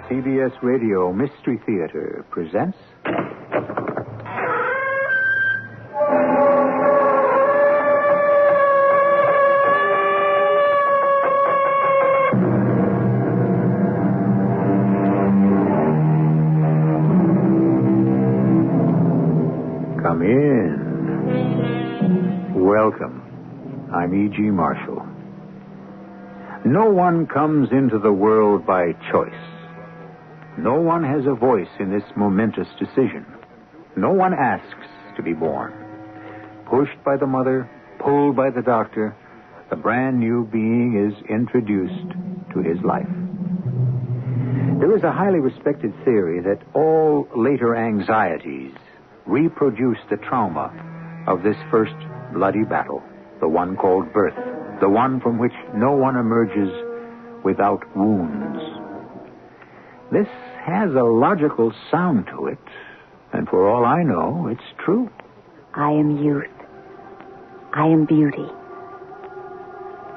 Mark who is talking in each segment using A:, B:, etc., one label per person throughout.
A: CBS Radio Mystery Theater presents... Come in. Welcome. I'm E.G. Marshall. No one comes into the world by choice. No one has a voice in this momentous decision. No one asks to be born. Pushed by the mother, pulled by the doctor, the brand new being is introduced to his life. There is a highly respected theory that all later anxieties reproduce the trauma of this first bloody battle, the one called birth, the one from which no one emerges without wounds. This has a logical sound to it, and for all I know, it's true.
B: I am youth. I am beauty.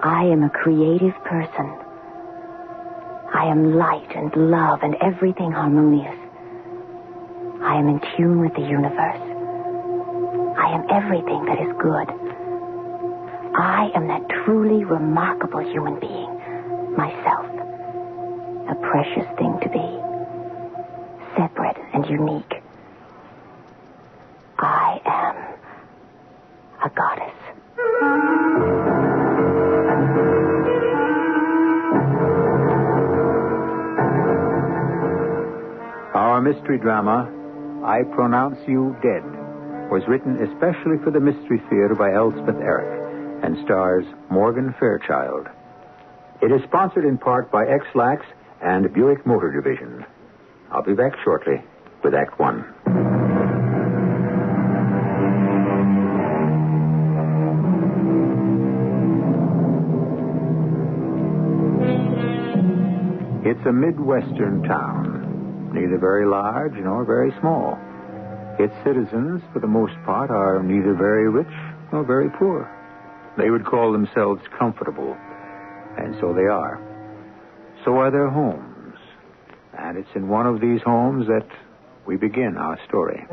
B: I am a creative person. I am light and love and everything harmonious. I am in tune with the universe. I am everything that is good. I am that truly remarkable human being, myself. A precious thing to be. Separate and unique. I am a goddess.
A: Our mystery drama, I Pronounce You Dead, was written especially for the Mystery Theater by Elspeth Eric and stars Morgan Fairchild. It is sponsored in part by X-Lax and Buick Motor Division. I'll be back shortly with Act One. It's a Midwestern town, neither very large nor very small. Its citizens, for the most part, are neither very rich nor very poor. They would call themselves comfortable, and so they are. So are their homes. And it's in one of these homes that we begin our story.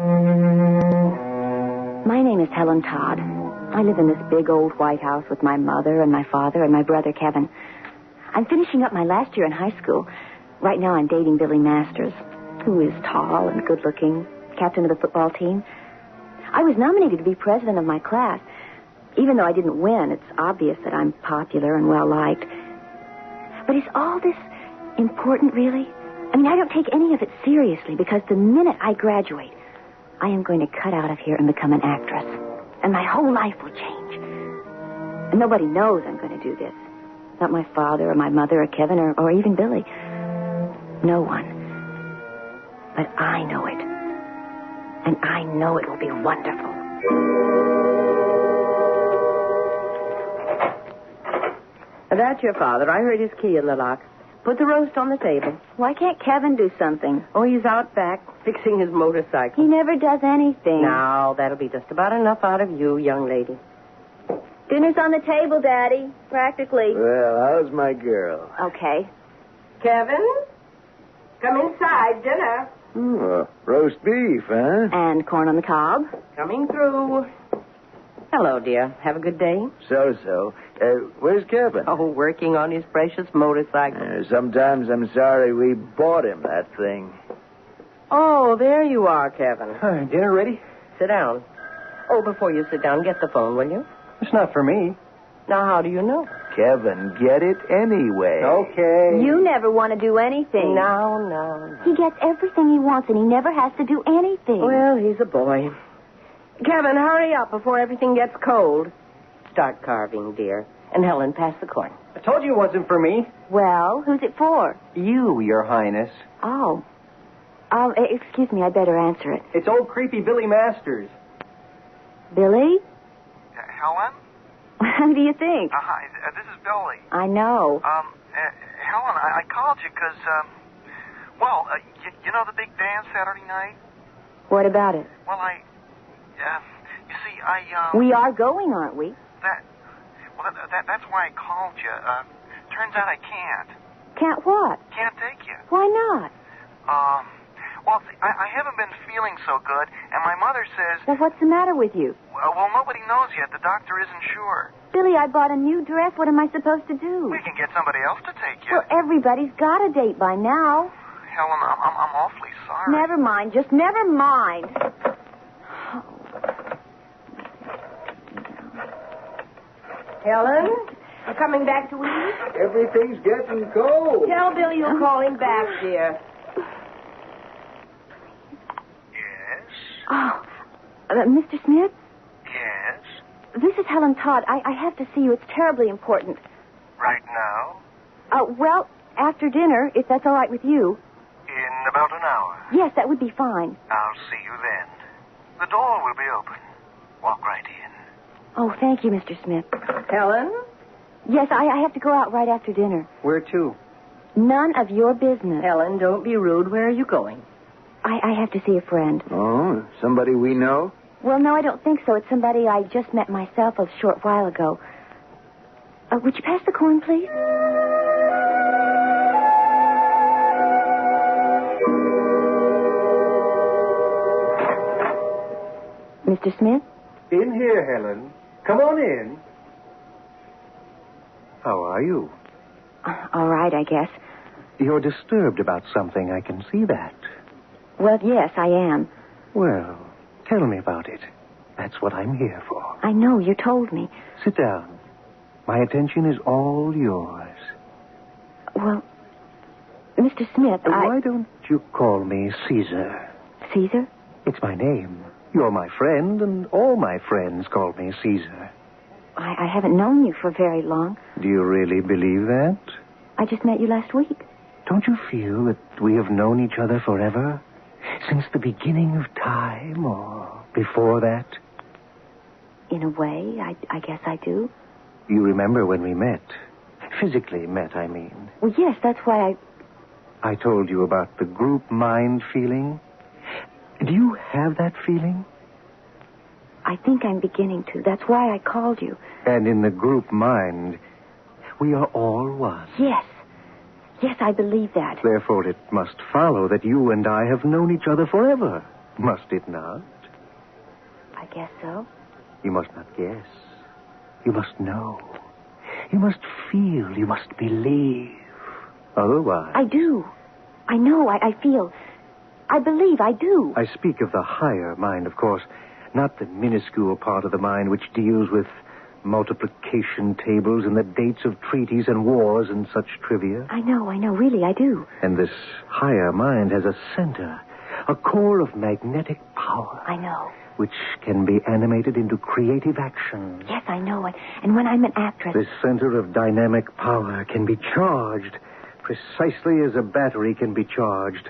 B: My name is Helen Todd. I live in this big old white house with my mother and my father and my brother Kevin. I'm finishing up my last year in high school. Right now I'm dating Billy Masters, who is tall and good-looking, captain of the football team. I was nominated to be president of my class. Even though I didn't win, it's obvious that I'm popular and well-liked. But is all this important, really? I mean, I don't take any of it seriously because the minute I graduate, I am going to cut out of here and become an actress. And my whole life will change. And nobody knows I'm going to do this. Not my father or my mother or Kevin or even Billy. No one. But I know it. And I know it will be wonderful.
C: That's your father. I heard his key in the lock. Put the roast on the table.
B: Why can't Kevin do something?
C: Oh, he's out back fixing his motorcycle.
B: He never does anything.
C: Now, that'll be just about enough out of you, young lady.
B: Dinner's on the table, Daddy. Practically.
D: Well, how's my girl?
B: Okay.
C: Kevin? Come inside, dinner.
D: Roast beef, huh?
B: And corn on the cob.
C: Coming through. Hello, dear. Have a good day?
D: So. Where's Kevin?
C: Oh, working on his precious motorcycle.
D: Sometimes I'm sorry we bought him that thing.
C: Oh, there you are, Kevin.
E: Dinner ready?
C: Sit down. Oh, before you sit down, get the phone, will you?
E: It's not for me.
C: Now, how do you know?
D: Kevin, get it anyway.
E: Okay.
B: You never want to do anything.
C: No.
B: He gets everything he wants, and he never has to do anything.
C: Well, he's a boy. Kevin, hurry up before everything gets cold. Start carving, dear. And Helen, pass the corn.
E: I told you it wasn't for me.
B: Well, who's it for?
E: You, Your Highness.
B: Oh. Excuse me, I better answer it.
E: It's old creepy Billy Masters.
B: Billy?
F: Helen?
B: Who do you think?
F: Hi, this is Billy.
B: I know.
F: Helen, I called you because, you know the big dance Saturday night?
B: What about it?
F: Well, you see,
B: We are going, aren't we?
F: That's why I called you. Turns out I can't.
B: Can't what?
F: Can't take you.
B: Why not?
F: Well, I haven't been feeling so good, and my mother says...
B: Well, what's the matter with you?
F: Well, nobody knows yet. The doctor isn't sure.
B: Billy, I bought a new dress. What am I supposed to do?
F: We can get somebody else to take you.
B: Well, everybody's got a date by now.
F: Helen, I'm awfully sorry.
B: Never mind. Just never mind.
C: Helen, you coming back to eat?
D: Everything's getting cold.
C: Tell Billy you'll call him back, dear.
F: Yes?
B: Oh, Mr. Smith?
F: Yes?
B: This is Helen Todd. I have to see you. It's terribly important.
F: Right now?
B: Well, after dinner, if that's all right with you.
F: In about an hour.
B: Yes, that would be fine.
F: I'll see you then. The door will be open. Walk right in.
B: Oh, thank you, Mr. Smith.
C: Helen?
B: Yes, I have to go out right after dinner.
E: Where to?
B: None of your business.
C: Helen, don't be rude. Where are you going?
B: I have to see a friend.
D: Oh, somebody we know?
B: Well, no, I don't think so. It's somebody I just met myself a short while ago. Would you pass the corn, please? Mr. Smith?
E: In here, Helen. Come on in.
G: How are you?
B: All right, I guess.
G: You're disturbed about something, I can see that.
B: Well, yes, I am.
G: Well, tell me about it. That's what I'm here for.
B: I know, you told me.
G: Sit down. My attention is all yours.
B: Well, Mr. Smith,
G: Why don't you call me Caesar?
B: Caesar?
G: It's my name. You're my friend, and all my friends call me Caesar.
B: I haven't known you for very long.
G: Do you really believe that?
B: I just met you last week.
G: Don't you feel that we have known each other forever? Since the beginning of time, or before that?
B: In a way, I guess I do.
G: You remember when we met? Physically met, I mean.
B: Well, yes, that's why
G: I told you about the group mind feeling. Do you have that feeling?
B: I think I'm beginning to. That's why I called you.
G: And in the group mind, we are all one.
B: Yes. Yes, I believe that.
G: Therefore, it must follow that you and I have known each other forever. Must it not?
B: I guess so.
G: You must not guess. You must know. You must feel. You must believe. Otherwise...
B: I do. I know. I feel. I believe. I do.
G: I speak of the higher mind, of course, not the minuscule part of the mind which deals with multiplication tables and the dates of treaties and wars and such trivia.
B: I know. Really, I do.
G: And this higher mind has a center, a core of magnetic power.
B: I know.
G: Which can be animated into creative action.
B: Yes, I know. And when I'm an actress...
G: This center of dynamic power can be charged precisely as a battery can be charged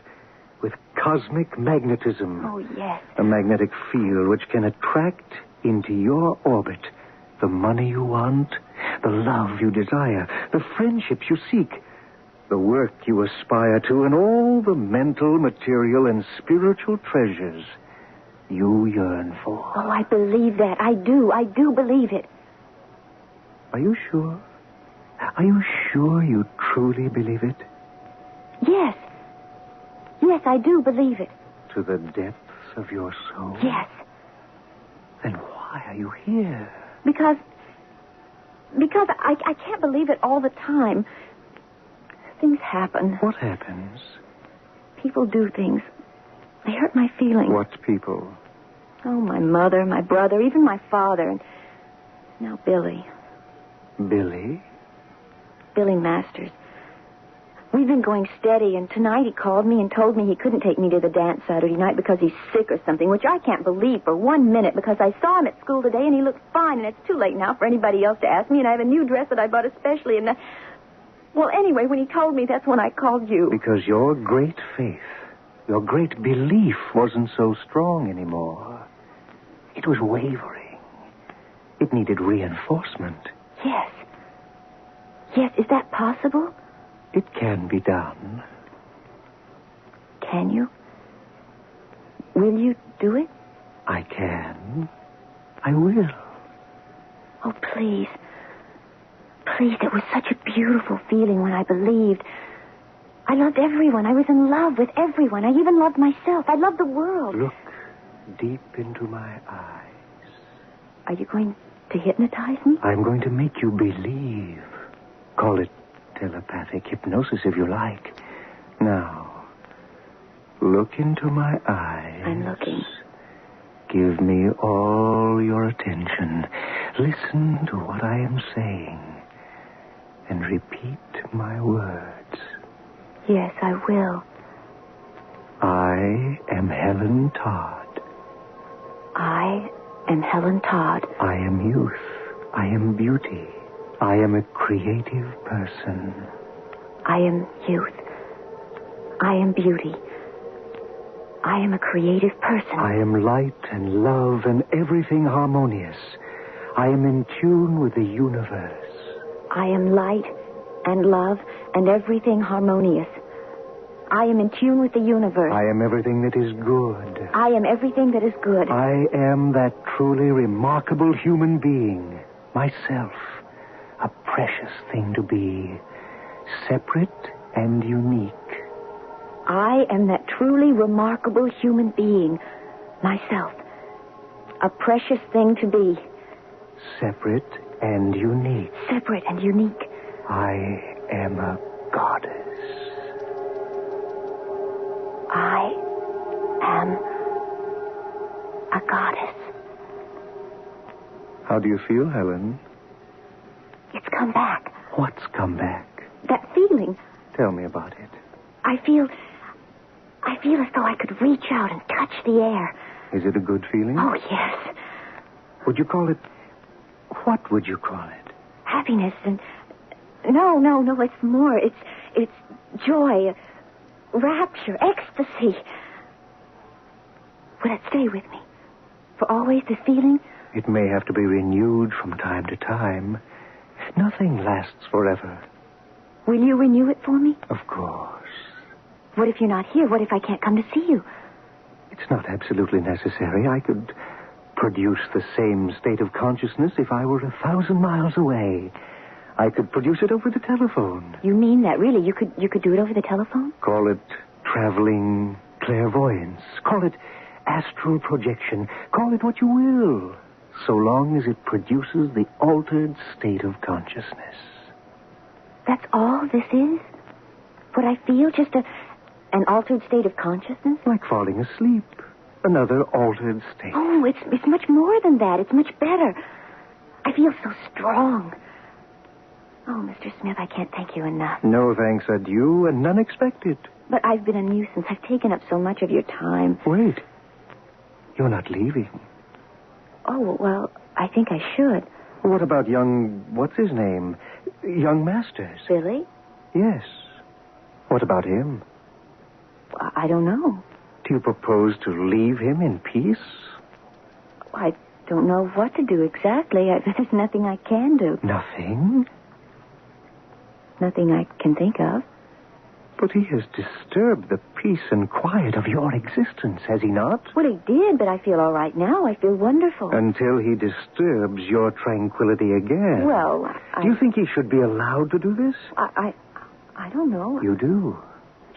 G: with cosmic magnetism.
B: Oh, yes.
G: A magnetic field which can attract into your orbit the money you want, the love you desire, the friendships you seek, the work you aspire to, and all the mental, material, and spiritual treasures you yearn for.
B: Oh, I believe that. I do believe it.
G: Are you sure? Are you sure you truly believe it?
B: Yes. Yes, I do believe it.
G: To the depths of your soul?
B: Yes.
G: Then why are you here?
B: Because I can't believe it all the time. Things happen.
G: What happens?
B: People do things. They hurt my feelings.
G: What people?
B: Oh, my mother, my brother, even my father, and now Billy.
G: Billy?
B: Billy Masters. We've been going steady, and tonight he called me and told me he couldn't take me to the dance Saturday night because he's sick or something, which I can't believe for 1 minute because I saw him at school today and he looked fine, and it's too late now for anybody else to ask me, and I have a new dress that I bought especially, and well, anyway, when he told me, that's when I called you.
G: Because your great faith, your great belief wasn't so strong anymore. It was wavering. It needed reinforcement.
B: Yes. Yes, is that possible?
G: It can be done.
B: Can you? Will you do it?
G: I can. I will.
B: Oh, please. Please, it was such a beautiful feeling when I believed. I loved everyone. I was in love with everyone. I even loved myself. I loved the world.
G: Look deep into my eyes.
B: Are you going to hypnotize me?
G: I'm going to make you believe. Call it telepathic hypnosis if you like. Now, look into my eyes.
B: I'm looking.
G: Give me all your attention. Listen to what I am saying. And repeat my words.
B: Yes, I will.
G: I am Helen Todd.
B: I am Helen Todd.
G: I am youth. I am beauty. I am a creative person.
B: I am youth. I am beauty. I am a creative person.
G: I am light and love and everything harmonious. I am in tune with the universe.
B: I am light and love and everything harmonious. I am in tune with the universe.
G: I am everything that is good.
B: I am everything that is good.
G: I am that truly remarkable human being, myself, a precious thing to be, separate and unique.
B: I am that truly remarkable human being, myself, a precious thing to be.
G: Separate and unique.
B: Separate and unique.
G: I am a goddess.
B: I am a goddess.
G: How do you feel, Helen?
B: It's come back.
G: What's come back?
B: That feeling.
G: Tell me about it.
B: I feel as though I could reach out and touch the air.
G: Is it a good feeling?
B: Oh, yes.
G: Would you call it... What would you call it?
B: Happiness and... No, it's more. It's joy, rapture, ecstasy. Will it stay with me? For always, this feeling?
G: It may have to be renewed from time to time. Nothing lasts forever.
B: Will you renew it for me?
G: Of course.
B: What if you're not here? What if I can't come to see you?
G: It's not absolutely necessary. I could produce the same state of consciousness if I were 1,000 miles away. I could produce it over the telephone.
B: You mean that, really? You could do it over the telephone?
G: Call it traveling clairvoyance. Call it astral projection. Call it what you will, so long as it produces the altered state of consciousness.
B: That's all this is? What I feel? Just an altered state of consciousness?
G: Like falling asleep. Another altered state.
B: Oh, it's much more than that. It's much better. I feel so strong. Oh, Mr. Smith, I can't thank you enough.
G: No thanks are due and none expected.
B: But I've been a nuisance. I've taken up so much of your time.
G: Wait. You're not leaving.
B: Oh, well, I think I should.
G: What about young... What's his name? Young Masters.
B: Billy?
G: Yes. What about him?
B: I don't know.
G: Do you propose to leave him in peace?
B: I don't know what to do exactly. There's nothing I can do.
G: Nothing?
B: Nothing I can think of.
G: But he has disturbed the peace and quiet of your existence, has he not?
B: Well, he did, but I feel all right now. I feel wonderful.
G: Until he disturbs your tranquility again.
B: Well,
G: Do you think he should be allowed to do this?
B: I don't know.
G: You do.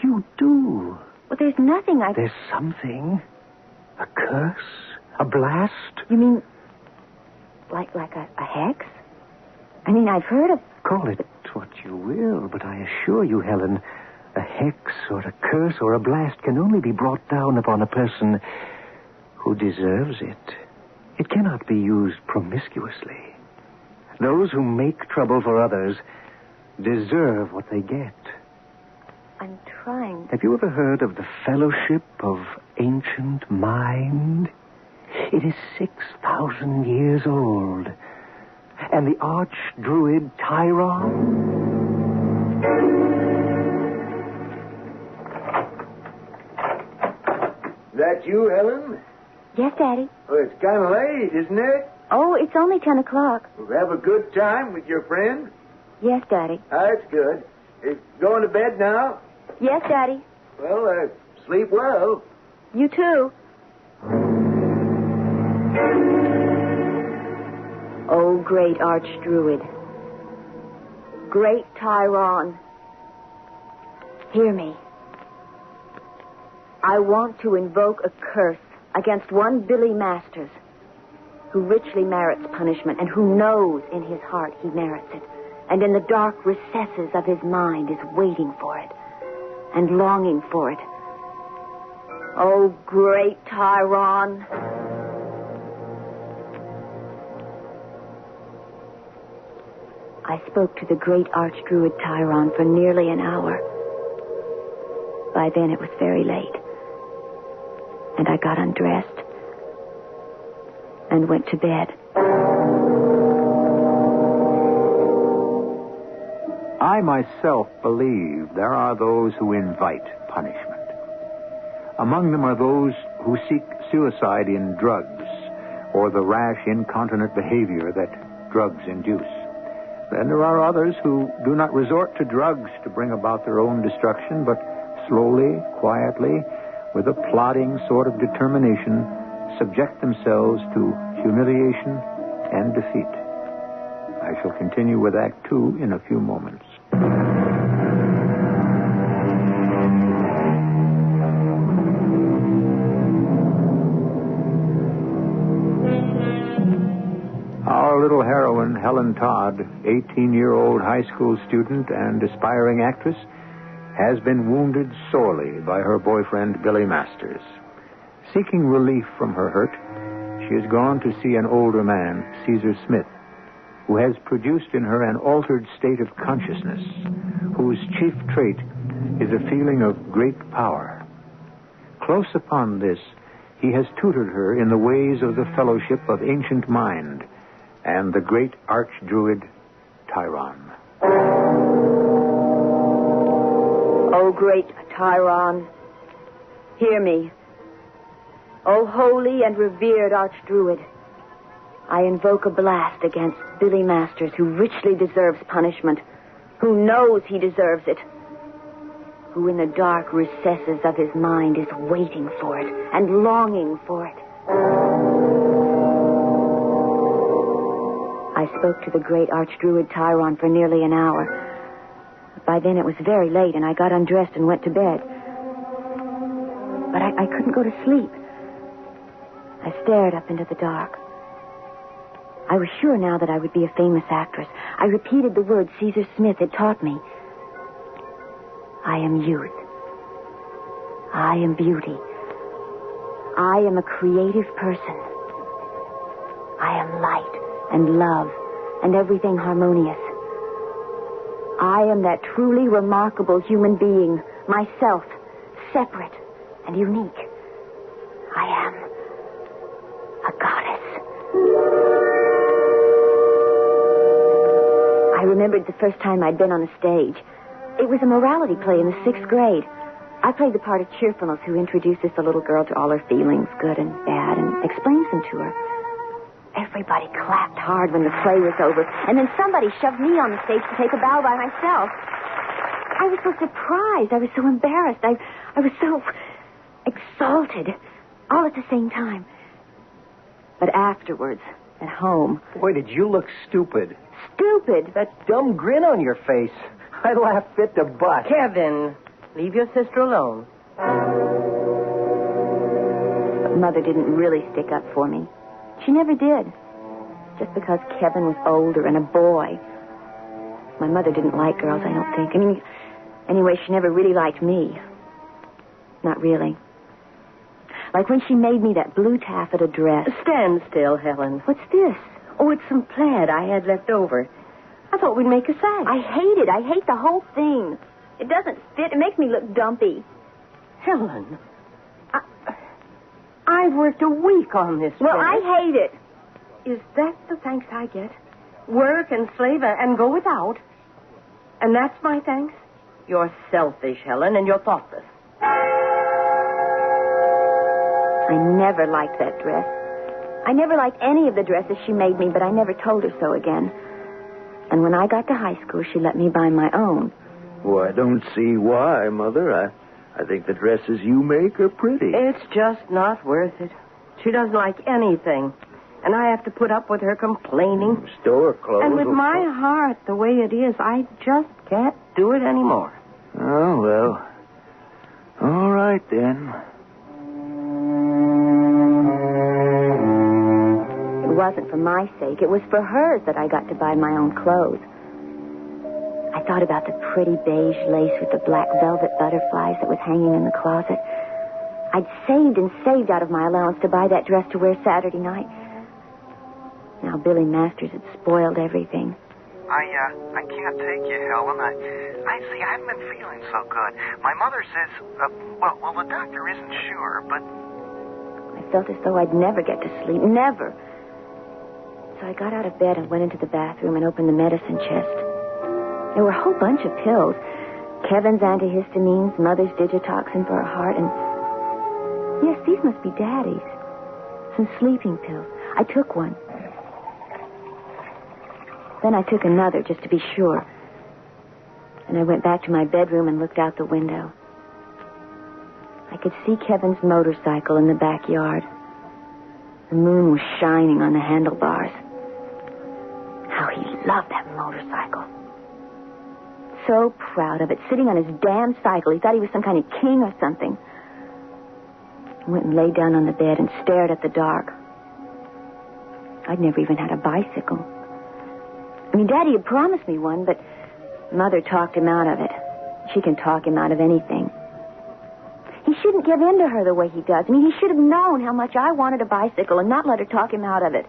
G: You do.
B: Well, there's nothing
G: There's something. A curse? A blast?
B: You mean like a hex? I mean, I've heard of...
G: Call it what you will, but I assure you, Helen, a hex or a curse or a blast can only be brought down upon a person who deserves it. It cannot be used promiscuously. Those who make trouble for others deserve what they get.
B: I'm trying.
G: Have you ever heard of the Fellowship of Ancient Mind? It is 6,000 years old. And the arch-druid Tyron...
D: That you, Helen?
B: Yes, Daddy.
D: Oh, it's kind of late, isn't it?
B: Oh, it's only 10 o'clock.
D: Have a good time with your friend?
B: Yes, Daddy.
D: That's good. Going to bed now?
B: Yes, Daddy.
D: Well, sleep well.
B: You too. Oh, great archdruid. Great Tyron. Hear me. I want to invoke a curse against one Billy Masters, who richly merits punishment and who knows in his heart he merits it, and in the dark recesses of his mind is waiting for it and longing for it. Oh, great Tyron. I spoke to the great archdruid Tyron for nearly an hour. By then it was very late, and I got undressed and went to bed.
A: I myself believe there are those who invite punishment. Among them are those who seek suicide in drugs or the rash, incontinent behavior that drugs induce. Then there are others who do not resort to drugs to bring about their own destruction, but slowly, quietly, with a plodding sort of determination, subject themselves to humiliation and defeat. I shall continue with Act 2 in a few moments. Our little heroine, Helen Todd, 18-year-old high school student and aspiring actress, has been wounded sorely by her boyfriend, Billy Masters. Seeking relief from her hurt, she has gone to see an older man, Caesar Smith, who has produced in her an altered state of consciousness, whose chief trait is a feeling of great power. Close upon this, he has tutored her in the ways of the fellowship of ancient mind and the great archdruid Tyron.
B: O great Tyron, hear me. O holy and revered archdruid, I invoke a blast against Billy Masters, who richly deserves punishment, who knows he deserves it, who in the dark recesses of his mind is waiting for it and longing for it. I spoke to the great archdruid Tyron for nearly an hour. By then it was very late, and I got undressed and went to bed. But I couldn't go to sleep. I stared up into the dark. I was sure now that I would be a famous actress. I repeated the words Caesar Smith had taught me. I am youth. I am beauty. I am a creative person. I am light and love and everything harmonious. I am that truly remarkable human being, myself, separate and unique. I am a goddess. I remembered the first time I'd been on a stage. It was a morality play in the 6th grade. I played the part of cheerfulness who introduces the little girl to all her feelings, good and bad, and explains them to her. Everybody clapped hard when the play was over, and then somebody shoved me on the stage to take a bow by myself. I was so surprised. I was so embarrassed. I was so exalted, all at the same time. But afterwards, at home...
G: Boy, did you look stupid.
B: Stupid?
G: That dumb grin on your face. I laughed fit to bust.
C: Kevin, leave your sister alone.
B: But Mother didn't really stick up for me. She never did. Just because Kevin was older and a boy. My mother didn't like girls, I don't think. I mean, anyway, she never really liked me. Not really. Like when she made me that blue taffeta dress.
C: Stand still, Helen.
B: What's this?
C: Oh, it's some plaid I had left over. I thought we'd make a sash.
B: I hate it. I hate the whole thing. It doesn't fit. It makes me look dumpy.
C: Helen, I've worked a week on this.
B: Well,
C: dress.
B: I hate it.
C: Is that the thanks I get? Work and slave and go without? And that's my thanks? You're selfish, Helen, and you're thoughtless.
B: I never liked that dress. I never liked any of the dresses she made me, but I never told her so again. And when I got to high school, she let me buy my own.
D: Well, I don't see why, Mother. I think the dresses you make are pretty.
C: It's just not worth it. She doesn't like anything. And I have to put up with her complaining.
D: Store clothes.
C: And with my heart the way it is, I just can't do it anymore.
D: Oh, well. All right, then.
B: It wasn't for my sake. It was for hers that I got to buy my own clothes. I thought about the pretty beige lace with the black velvet butterflies that was hanging in the closet. I'd saved and saved out of my allowance to buy that dress to wear Saturday night. Now Billy Masters had spoiled everything.
F: I can't take you, Helen. I see, I haven't been feeling so good. My mother says, well, the doctor isn't sure, but...
B: I felt as though I'd never get to sleep. Never. So I got out of bed and went into the bathroom and opened the medicine chest. There were a whole bunch of pills. Kevin's antihistamines, Mother's digitoxin for her heart, and... Yes, these must be Daddy's. Some sleeping pills. I took one. Then I took another, just to be sure. And I went back to my bedroom and looked out the window. I could see Kevin's motorcycle in the backyard. The moon was shining on the handlebars. How he loved that motorcycle. So proud of it, sitting on his damn cycle. He thought he was some kind of king or something. I went and lay down on the bed and stared at the dark. I'd never even had a bicycle. I mean, Daddy had promised me one, but Mother talked him out of it. She can talk him out of anything. He shouldn't give in to her the way he does. I mean, he should have known how much I wanted a bicycle and not let her talk him out of it.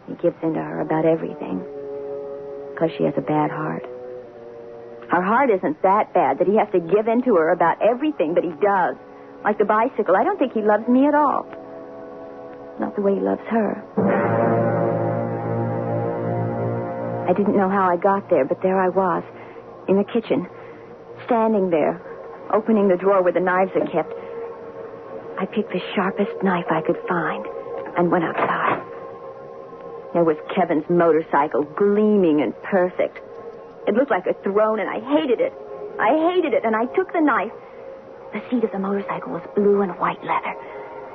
B: He gives in to her about everything because she has a bad heart. Her heart isn't that bad that he has to give in to her about everything, but he does. Like the bicycle. I don't think he loves me at all. Not the way he loves her. I didn't know how I got there, but there I was, in the kitchen, standing there, opening the drawer where the knives are kept. I picked the sharpest knife I could find and went outside. There was Kevin's motorcycle, gleaming and perfect. It looked like a throne, and I hated it. I hated it, and I took the knife. The seat of the motorcycle was blue and white leather,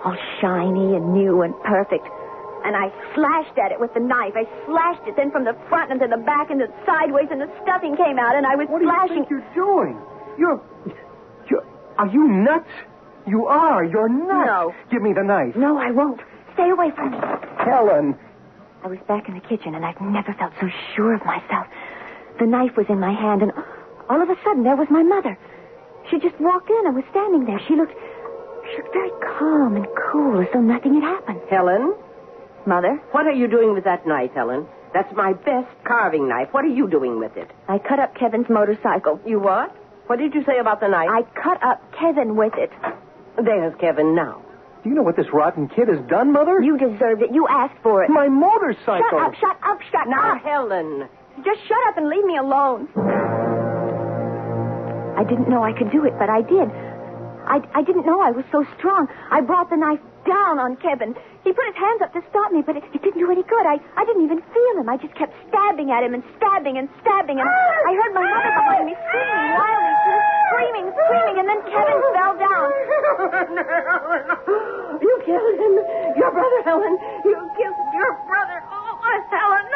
B: all shiny and new and perfect. And I slashed at it with the knife. I slashed it then from the front and to the back and then sideways, and the stuffing came out, and I was slashing...
E: What do you think you're doing? Are you nuts? You are. You're nuts.
B: No.
E: Give me the knife.
B: No, I won't. Stay away from me.
E: Helen.
B: I was back in the kitchen, and I've never felt so sure of myself. The knife was in my hand, and all of a sudden, there was my mother. She just walked in and was standing there. She looked very calm and cool, as though nothing had happened.
C: Helen?
B: Mother?
C: What are you doing with that knife, Helen? That's my best carving knife. What are you doing with it?
B: I cut up Kevin's motorcycle.
C: You what? What did you say about the knife?
B: I cut up Kevin with it.
C: There's Kevin now.
E: Do you know what this rotten kid has done, Mother?
B: You deserved it. You asked for it.
E: My motorcycle.
B: Shut up.
C: Now, Helen.
B: Just shut up and leave me alone. I didn't know I could do it, but I did. I didn't know I was so strong. I brought the knife down on Kevin. He put his hands up to stop me, but it didn't do any good. I didn't even feel him. I just kept stabbing at him and stabbing and stabbing. And I heard my mother behind me screaming wildly. She was screaming, and then Kevin fell down.
C: You killed him. Your brother, Helen. You killed your brother. Oh, Helen.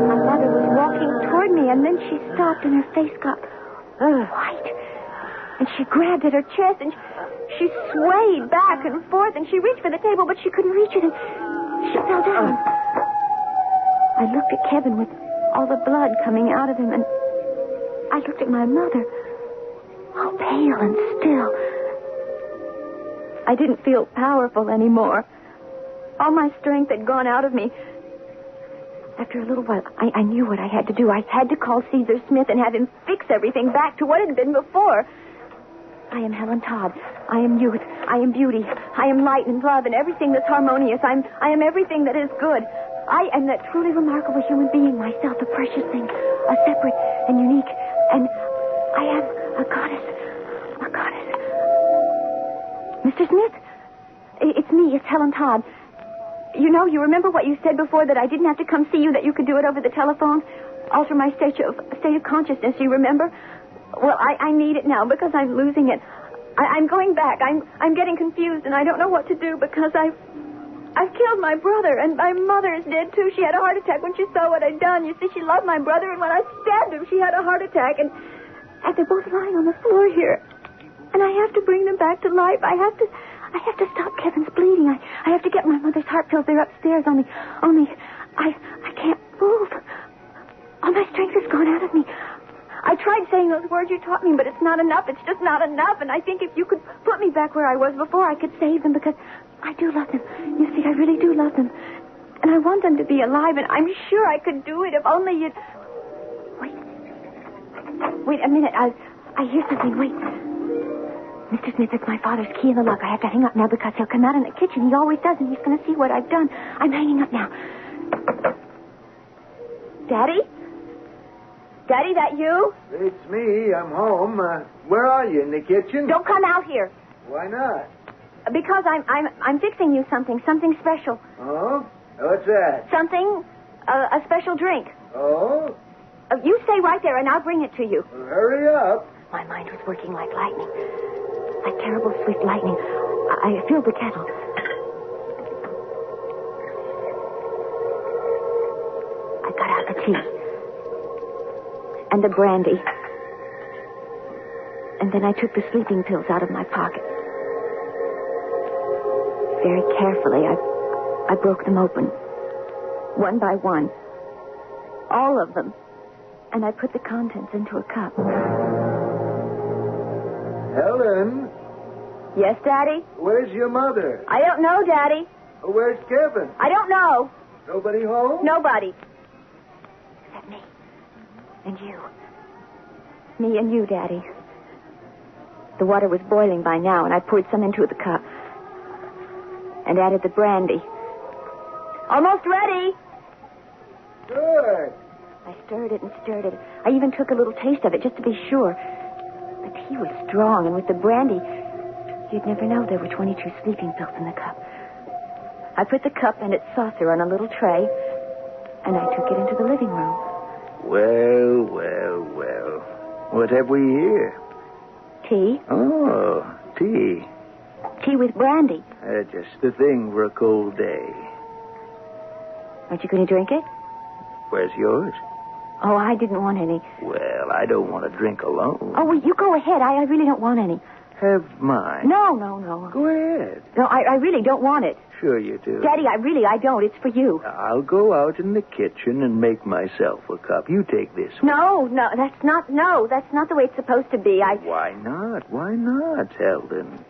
B: My mother was walking toward me, and then she stopped, and her face got white. And she grabbed at her chest, and she swayed back and forth, and she reached for the table, but she couldn't reach it, and she fell down. I looked at Kevin with all the blood coming out of him, and I looked at my mother, all pale and still. I didn't feel powerful anymore. All my strength had gone out of me. After a little while, I knew what I had to do. I had to call Caesar Smith and have him fix everything back to what it had been before. I am Helen Todd. I am youth. I am beauty. I am light and love and everything that's harmonious. I am everything that is good. I am that truly remarkable human being, myself, a precious thing, a separate and unique. And I am a goddess. A goddess. Mr. Smith? It's me. It's Helen Todd. You remember what you said before, that I didn't have to come see you, that you could do it over the telephone? Alter my state of consciousness, you remember? Well, I need it now because I'm losing it. I'm going back. I'm getting confused, and I don't know what to do because I've killed my brother, and my mother is dead, too. She had a heart attack when she saw what I'd done. You see, she loved my brother, and when I stabbed him, she had a heart attack, and they're both lying on the floor here. And I have to bring them back to life. I have to stop Kevin's bleeding. I have to get my mother's heart pills. They're upstairs, only I can't move. All my strength has gone out of me. I tried saying those words you taught me, but it's not enough. It's just not enough. And I think if you could put me back where I was before, I could save them, because I do love them. You see, I really do love them. And I want them to be alive, and I'm sure I could do it if only you'd... Wait a minute. I hear something. Wait. Mr. Smith, it's my father's key in the lock. I have to hang up now because he'll come out in the kitchen. He always does, and he's going to see what I've done. I'm hanging up now. Daddy? Daddy, that you?
D: It's me. I'm home. Where are you? In the kitchen?
B: Don't come out here.
D: Why not?
B: Because I'm fixing you something special.
D: Oh? What's that?
B: Something, a special drink.
D: Oh?
B: You stay right there, and I'll bring it to you.
D: Well, hurry up.
B: My mind was working like lightning. Like terrible swift lightning. I filled the kettle. I got out the tea. And the brandy. And then I took the sleeping pills out of my pocket. Very carefully, I broke them open. One by one. All of them. And I put the contents into a cup.
D: Helen?
B: Yes, Daddy?
D: Where's your mother?
B: I don't know, Daddy.
D: Where's Kevin?
B: I don't know.
D: Nobody home?
B: Nobody. Except me. And you. Me and you, Daddy. The water was boiling by now, and I poured some into the cup. And added the brandy. Almost ready.
D: Good.
B: I stirred it and stirred it. I even took a little taste of it just to be sure. The tea was strong, and with the brandy, you'd never know there were 22 sleeping pills in the cup. I put the cup and its saucer on a little tray, and I took it into the living room.
D: Well, well, well. What have we here?
B: Tea.
D: Oh, tea.
B: Tea with brandy.
D: Just the thing for a cold day.
B: Aren't you going to drink it?
D: Where's yours?
B: Oh, I didn't want any.
D: Well, I don't want to drink alone.
B: Oh, well, you go ahead. I really don't want any.
D: Have mine.
B: No.
D: Go ahead.
B: No, I really don't want it.
D: Sure you do.
B: Daddy, I don't. It's for you.
D: I'll go out in the kitchen and make myself a cup. You take this one.
B: No, that's not the way it's supposed to be.
D: Why not? Why not, Helen?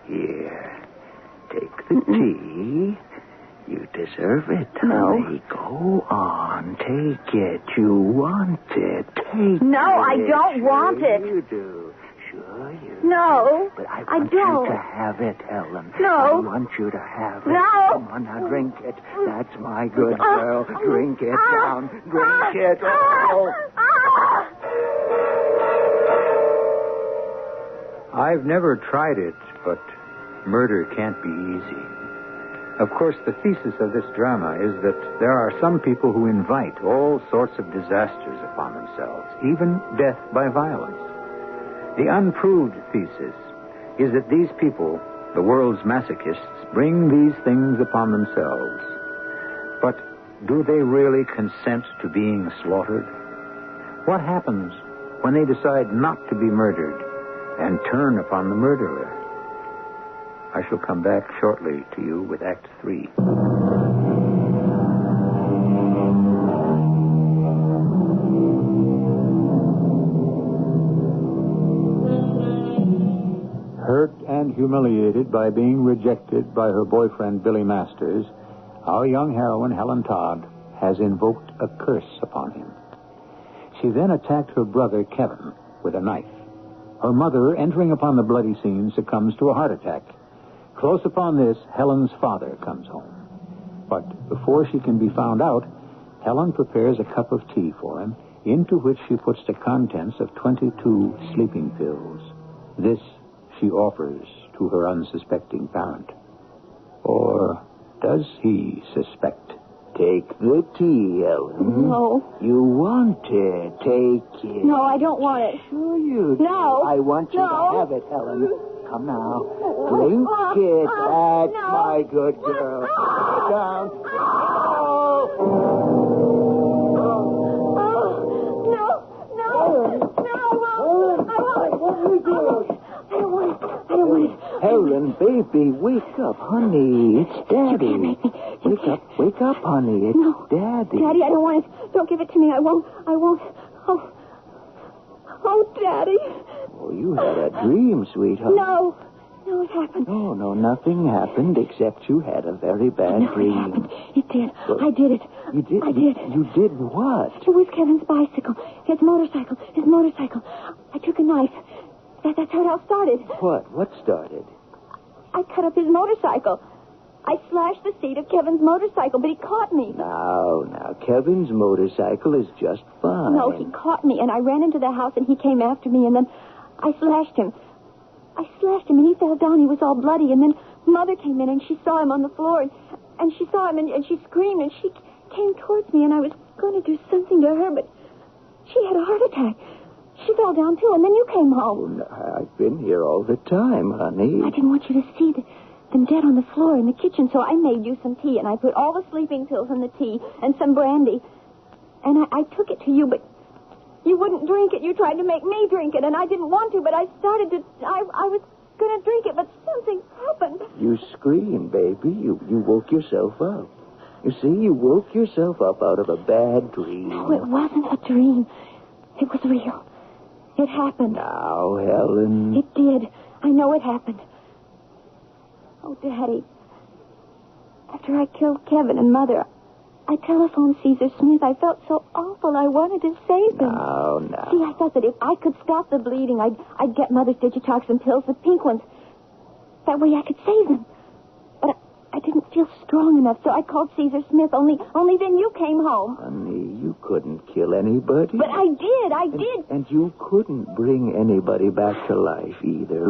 D: Here, take the tea. You deserve it, honey.
B: No.
D: Go on, take it. You want it. Take it.
B: No, I don't want it.
D: You do. Sure you do.
B: No,
D: But I
B: I
D: want
B: don't.
D: you to have it, Helen.
B: No.
D: I want you to have it.
B: No.
D: Come on, now, drink it. That's my good girl. Drink it down. Drink it. Oh.
A: I've never tried it, but murder can't be easy. Of course, the thesis of this drama is that there are some people who invite all sorts of disasters upon themselves, even death by violence. The unproved thesis is that these people, the world's masochists, bring these things upon themselves. But do they really consent to being slaughtered? What happens when they decide not to be murdered and turn upon the murderer? I shall come back shortly to you with Act 3. Hurt and humiliated by being rejected by her boyfriend, Billy Masters, our young heroine, Helen Todd, has invoked a curse upon him. She then attacked her brother, Kevin, with a knife. Her mother, entering upon the bloody scene, succumbs to a heart attack. Close upon this, Helen's father comes home. But before she can be found out, Helen prepares a cup of tea for him, into which she puts the contents of 22 sleeping pills. This she offers to her unsuspecting parent. Or does he suspect?
D: Take the tea, Helen.
B: No.
D: You want it. Take it.
B: No, I don't want it.
D: Sure you do.
B: No.
D: I want you
B: No.
D: to have it, Helen. Come now. Drink it. That's my good girl. Sit down. Helen, baby, wake up, honey. It's Daddy.
B: You can't make me.
D: Wake up, honey. It's Daddy.
B: Daddy, I don't want it. Don't give it to me. I won't. Oh, Daddy.
D: Oh, you had a dream, sweetheart.
B: No, it happened.
D: No, nothing happened except you had a very bad dream.
B: It did. I did it.
D: You did?
B: I did.
D: You did what?
B: It was Kevin's bicycle. His motorcycle. I took a knife. That's how it all started.
D: What started?
B: I cut up his motorcycle. I slashed the seat of Kevin's motorcycle, but he caught me.
D: Now, Kevin's motorcycle is just fine.
B: No, he caught me, and I ran into the house, and he came after me, and then I slashed him. And he fell down. He was all bloody, and then Mother came in, and she saw him on the floor, and she saw him, and she screamed, and she came towards me, and I was going to do something to her, but she had a heart attack. She fell down, too, and then you came home.
D: Oh, I've been here all the time, honey.
B: I didn't want you to see them dead on the floor in the kitchen, so I made you some tea, and I put all the sleeping pills in the tea and some brandy. And I took it to you, but you wouldn't drink it. You tried to make me drink it, and I didn't want to, but I was going to drink it, but something happened.
D: You screamed, baby. You woke yourself up. You see, you woke yourself up out of a bad dream.
B: No, it wasn't a dream. It was real. It happened.
D: Now, Helen.
B: It did. I know it happened. Oh, Daddy. After I killed Kevin and Mother, I telephoned Caesar Smith. I felt so awful. I wanted to save him.
D: Now.
B: See, I thought that if I could stop the bleeding, I'd get Mother's digitoxin pills, the pink ones. That way I could save them. But I didn't feel strong enough, so I called Caesar Smith. Only then you came home.
D: Honey, you couldn't kill anybody.
B: But I did.
D: And you couldn't bring anybody back to life either.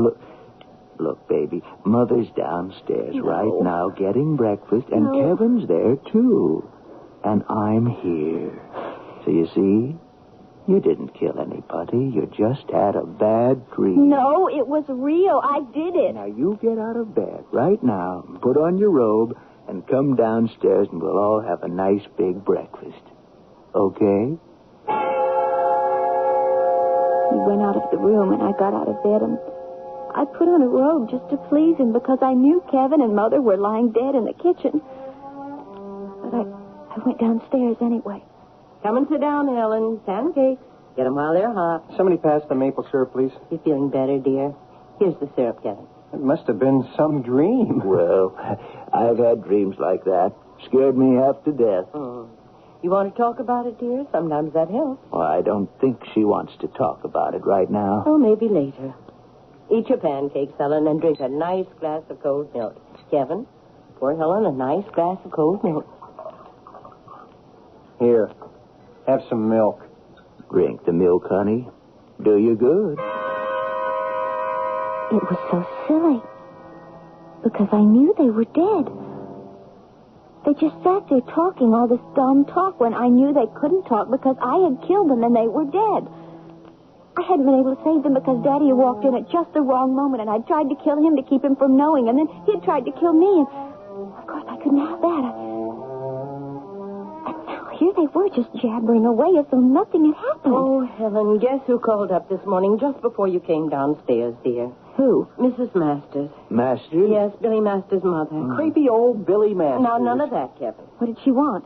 D: Look, baby, Mother's downstairs right now getting breakfast, and Kevin's there, too. And I'm here. So you see, you didn't kill anybody. You just had a bad dream.
B: No, it was real. I did it.
D: Now, you get out of bed right now, put on your robe, and come downstairs, and we'll all have a nice big breakfast. Okay?
B: He went out of the room, and I got out of bed, and I put on a robe just to please him because I knew Kevin and Mother were lying dead in the kitchen. But I went downstairs anyway.
C: Come and sit down, Helen. Pancakes. Get them while they're hot.
E: Somebody pass the maple syrup, please.
C: You feeling better, dear? Here's the syrup, Kevin.
E: It must have been some dream.
D: Well, I've had dreams like that. Scared me half to death.
C: You want to talk about it, dear? Sometimes that helps.
D: Well, I don't think she wants to talk about it right now.
C: Oh, maybe later. Eat your pancakes, Helen, and drink a nice glass of cold milk. Kevin, pour Helen a nice glass of cold milk.
E: Here, have some milk.
D: Drink the milk, honey. Do you good.
B: It was so silly. Because I knew they were dead. They just sat there talking all this dumb talk when I knew they couldn't talk because I had killed them and they were dead. I hadn't been able to save them because Daddy had walked in at just the wrong moment, and I'd tried to kill him to keep him from knowing, and then he'd tried to kill me, and of course I couldn't have that. And now here they were just jabbering away as though nothing had happened.
C: Oh, Helen, guess who called up this morning just before you came downstairs, dear?
B: Who?
C: Mrs. Masters.
D: Masters?
C: Yes, Billy Masters' mother.
E: Creepy old Billy Masters.
C: Now, none of that, Kevin.
B: What did she want?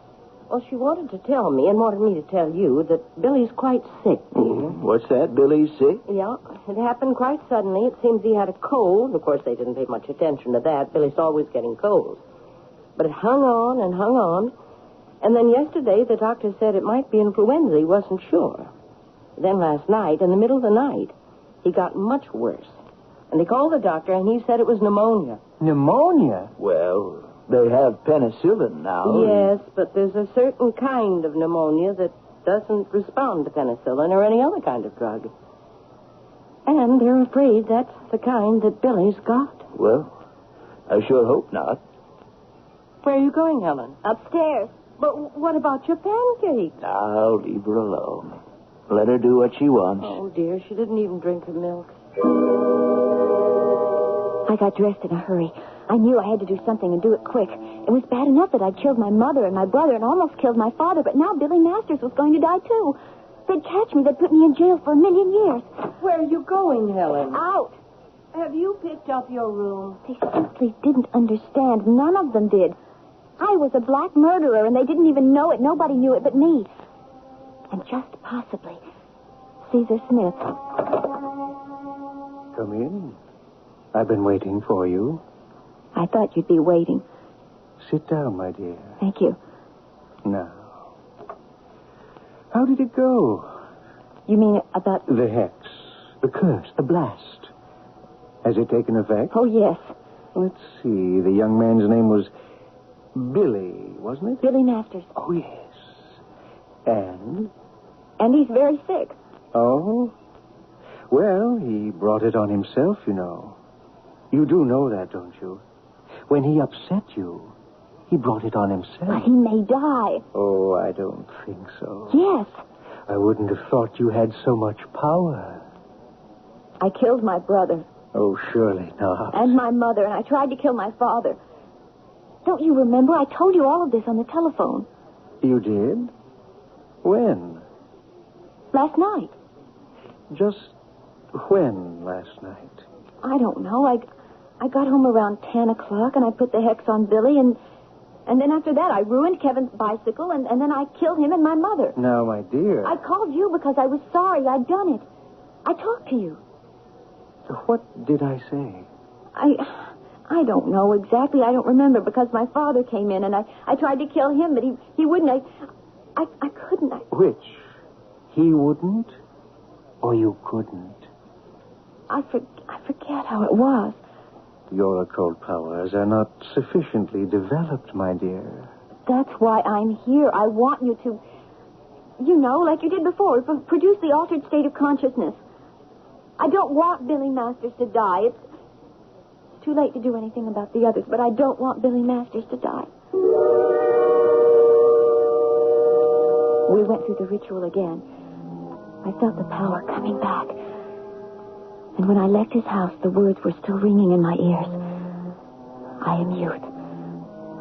C: Well, she wanted to tell me and wanted me to tell you that Billy's quite sick, dear.
D: What's that? Billy's sick?
C: Yeah, it happened quite suddenly. It seems he had a cold. Of course, they didn't pay much attention to that. Billy's always getting colds. But it hung on and hung on. And then yesterday, the doctor said it might be influenza. He wasn't sure. Then last night, in the middle of the night, he got much worse. And they called the doctor, and he said it was pneumonia.
E: Pneumonia?
D: Well, they have penicillin now.
C: Yes, but there's a certain kind of pneumonia that doesn't respond to penicillin or any other kind of drug. And they're afraid that's the kind that Billy's got.
D: Well, I sure hope not.
C: Where are you going, Helen?
B: Upstairs.
C: But what about your pancakes?
D: I'll leave her alone. Let her do what she wants.
C: Oh, dear, she didn't even drink her milk.
B: I got dressed in a hurry. I knew I had to do something and do it quick. It was bad enough that I'd killed my mother and my brother and almost killed my father, but now Billy Masters was going to die, too. They'd catch me. They'd put me in jail for 1,000,000 years.
C: Where are you going, Helen?
B: Out.
C: Have you picked up your room?
B: They simply didn't understand. None of them did. I was a black murderer, and they didn't even know it. Nobody knew it but me. And just possibly, Caesar Smith.
G: Come in. I've been waiting for you.
B: I thought you'd be waiting.
G: Sit down, my dear.
B: Thank you.
G: Now, how did it go?
B: You mean about...
G: The hex, the curse, the blast. Has it taken effect?
B: Oh, yes.
G: Let's see. The young man's name was Billy, wasn't it?
B: Billy Masters.
G: Oh, yes. And?
B: And he's very sick.
G: Oh? Well, he brought it on himself, you know. You do know that, don't you? When he upset you, he brought it on himself.
B: But he may die.
G: Oh, I don't think so.
B: Yes.
G: I wouldn't have thought you had so much power.
B: I killed my brother.
G: Oh, surely not.
B: And my mother, and I tried to kill my father. Don't you remember? I told you all of this on the telephone.
G: You did? When?
B: Last night.
G: Just when last night?
B: I don't know. I got home around 10 o'clock, and I put the hex on Billy, and then after that, I ruined Kevin's bicycle, and then I killed him and my mother.
G: Now, my dear.
B: I called you because I was sorry I'd done it. I talked to you.
G: What did I say?
B: I don't know exactly. I don't remember because my father came in, and I tried to kill him, but he wouldn't. I couldn't.
G: Which? He wouldn't, or you couldn't?
B: I forget how it was.
G: Your occult powers are not sufficiently developed, my dear.
B: That's why I'm here. I want you to, like you did before, produce the altered state of consciousness. I don't want Billy Masters to die. It's too late to do anything about the others, but I don't want Billy Masters to die. We went through the ritual again. I felt the power coming back. And when I left his house, the words were still ringing in my ears. I am youth.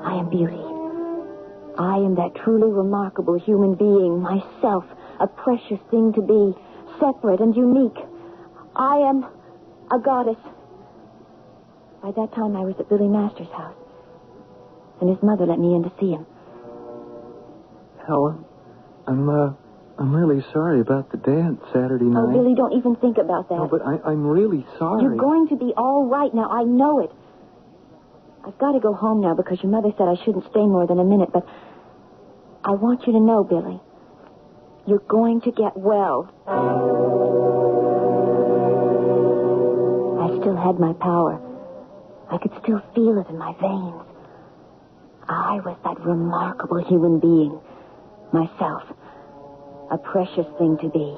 B: I am beauty. I am that truly remarkable human being, myself, a precious thing to be, separate and unique. I am a goddess. By that time, I was at Billy Masters' house, and his mother let me in to see him.
H: Helen, I'm really sorry about the dance Saturday night.
B: Oh, Billy, don't even think about that.
H: No, but I'm really sorry.
B: You're going to be all right now. I know it. I've got to go home now because your mother said I shouldn't stay more than a minute, but I want you to know, Billy, you're going to get well. I still had my power. I could still feel it in my veins. I was that remarkable human being, myself. A precious thing to be.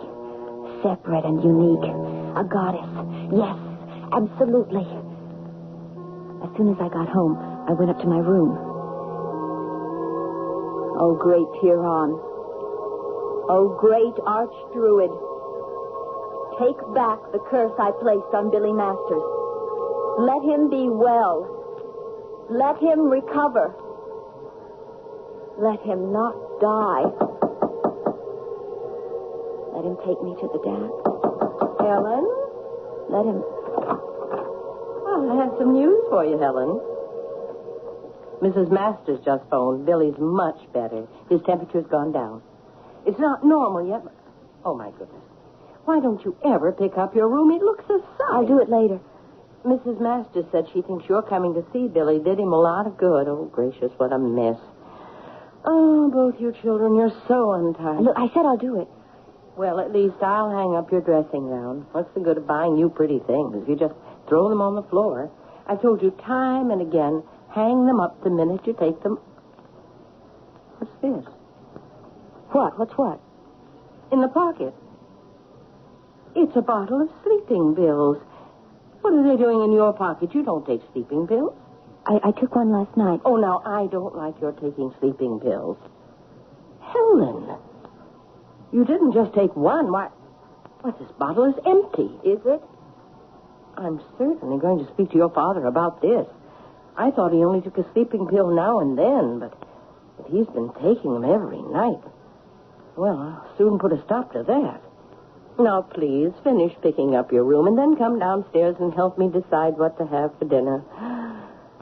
B: Separate and unique. A goddess. Yes, absolutely. As soon as I got home, I went up to my room. Oh, great Tyron. Oh, great archdruid. Take back the curse I placed on Billy Masters. Let him be well. Let him recover. Let him not die. Let him take me to the dance.
C: Helen?
B: Let him...
C: Well, I have some news for you, Helen. Mrs. Masters just phoned. Billy's much better. His temperature's gone down. It's not normal yet, but... Oh, my goodness. Why don't you ever pick up your room? It looks a sight.
B: I'll do it later.
C: Mrs. Masters said she thinks your coming to see Billy did him a lot of good. Oh, gracious, what a mess. Oh, both you children, you're so untidy.
B: Look, I said I'll do it.
C: Well, at least I'll hang up your dressing gown. What's the good of buying you pretty things? You just throw them on the floor. I've told you time and again, hang them up the minute you take them. What's this?
B: What? What's what?
C: In the pocket. It's a bottle of sleeping pills. What are they doing in your pocket? You don't take sleeping pills.
B: I took one last night.
C: Oh, now, I don't like your taking sleeping pills. Helen, you didn't just take one. Why, this bottle is empty.
B: Is it?
C: I'm certainly going to speak to your father about this. I thought he only took a sleeping pill now and then, but he's been taking them every night. Well, I'll soon put a stop to that. Now, please, finish picking up your room and then come downstairs and help me decide what to have for dinner.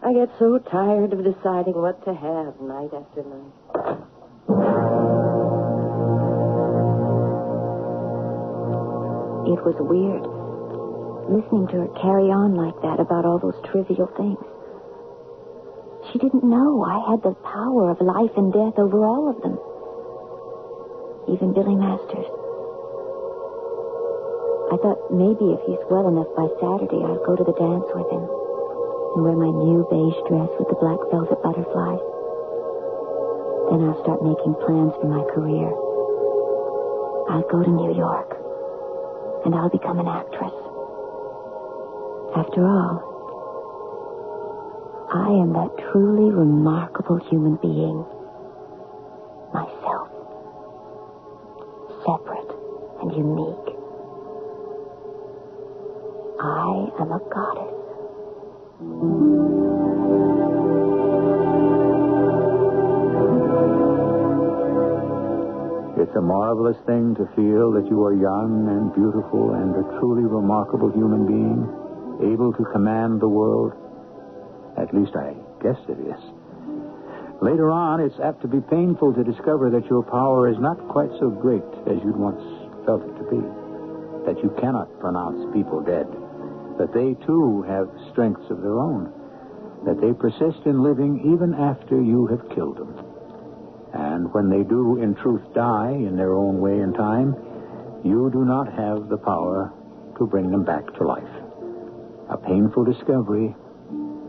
C: I get so tired of deciding what to have night after night.
B: It was weird, listening to her carry on like that about all those trivial things. She didn't know I had the power of life and death over all of them. Even Billy Masters. I thought maybe if he's well enough by Saturday, I'd go to the dance with him and wear my new beige dress with the black velvet butterflies. Then I'll start making plans for my career. I'll go to New York, and I'll become an actress. After all, I am that truly remarkable human being. Myself. Separate and unique. I am a goddess.
A: It's a marvelous thing to feel that you are young and beautiful and a truly remarkable human being, able to command the world. At least I guess it is. Later on, it's apt to be painful to discover that your power is not quite so great as you'd once felt it to be. That you cannot pronounce people dead. That they, too, have strengths of their own. That they persist in living even after you have killed them. And when they do, in truth, die in their own way and time, you do not have the power to bring them back to life. A painful discovery,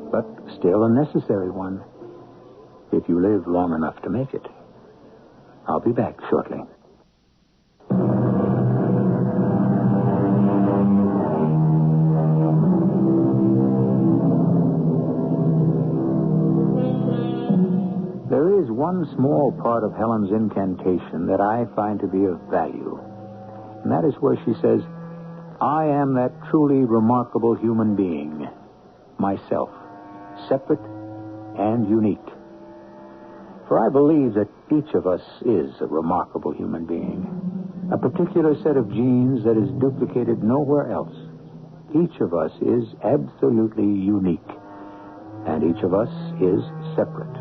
A: but still a necessary one, if you live long enough to make it. I'll be back shortly. There is one small part of Helen's incantation that I find to be of value. And that is where she says, I am that truly remarkable human being, myself, separate and unique. For I believe that each of us is a remarkable human being, a particular set of genes that is duplicated nowhere else. Each of us is absolutely unique, and each of us is separate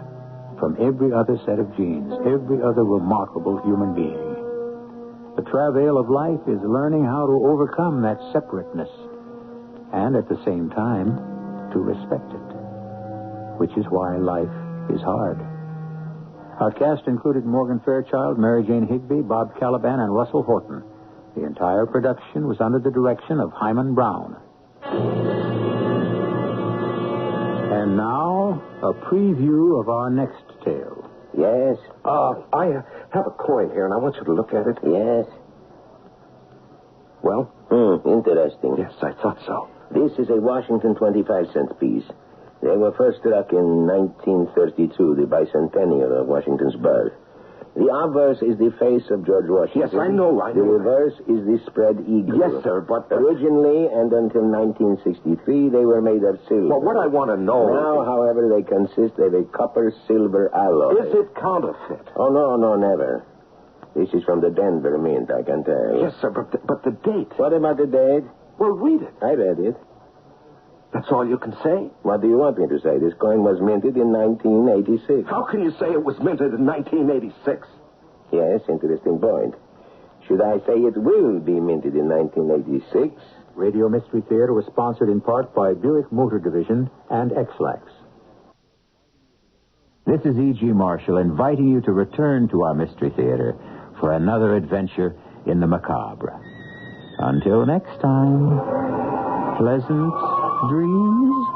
A: from every other set of genes, every other remarkable human being. The travail of life is learning how to overcome that separateness and at the same time to respect it, which is why life is hard. Our cast included Morgan Fairchild, Mary Jane Higby, Bob Caliban, and Russell Horton. The entire production was under the direction of Himan Brown. And now, a preview of our next tale.
I: Yes? I have a coin here, and I want you to look at it. Yes. Well? Interesting.
D: Yes, I thought so.
I: This is a Washington 25-cent piece. They were first struck in 1932, the bicentennial of Washington's birth. The obverse is the face of George Washington.
D: Yes, I know.
I: The reverse is the spread eagle.
D: Yes, sir, but...
I: Originally, and until 1963, they were made of silver.
D: Well, what I want to know...
I: Now, however, they consist of a copper-silver alloy.
D: Is it counterfeit?
I: Oh, no, never. This is from the Denver Mint, I can tell.
D: Yes, sir, but the date...
I: What about the date?
D: Well, read it.
I: I read it.
D: That's all you can say?
I: What do you want me to say? This coin was minted in 1986.
D: How can you say it was minted in 1986?
I: Yes, interesting point. Should I say it will be minted in 1986?
A: Radio Mystery Theater was sponsored in part by Buick Motor Division and X-Lax. This is E.G. Marshall inviting you to return to our Mystery Theater for another adventure in the macabre. Until next time, pleasant dreams.